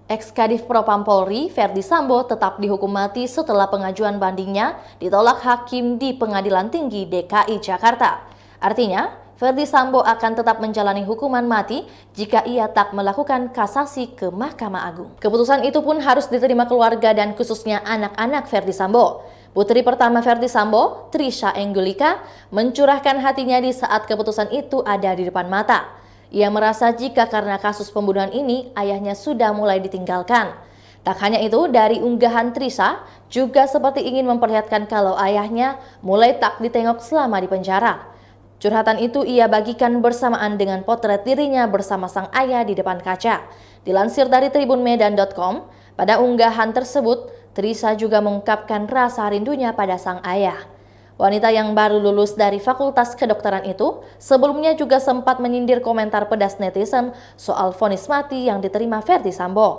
Ex-Kadif Propam Polri, Verdi Sambo tetap dihukum mati setelah pengajuan bandingnya ditolak hakim di Pengadilan Tinggi DKI Jakarta. Artinya, Verdi Sambo akan tetap menjalani hukuman mati jika ia tak melakukan kasasi ke Mahkamah Agung. Keputusan itu pun harus diterima keluarga dan khususnya anak-anak Verdi Sambo. Putri pertama Verdi Sambo, Trisha Angelika, mencurahkan hatinya di saat keputusan itu ada di depan mata. Ia merasa jika karena kasus pembunuhan ini, ayahnya sudah mulai ditinggalkan. Tak hanya itu, dari unggahan Trisha juga seperti ingin memperlihatkan kalau ayahnya mulai tak ditengok selama di penjara. Curhatan itu ia bagikan bersamaan dengan potret dirinya bersama sang ayah di depan kaca. Dilansir dari tribunmedan.com, pada unggahan tersebut, Trisha juga mengungkapkan rasa rindunya pada sang ayah. Wanita yang baru lulus dari Fakultas Kedokteran itu sebelumnya juga sempat menyindir komentar pedas netizen soal vonis mati yang diterima Verdi Sambo.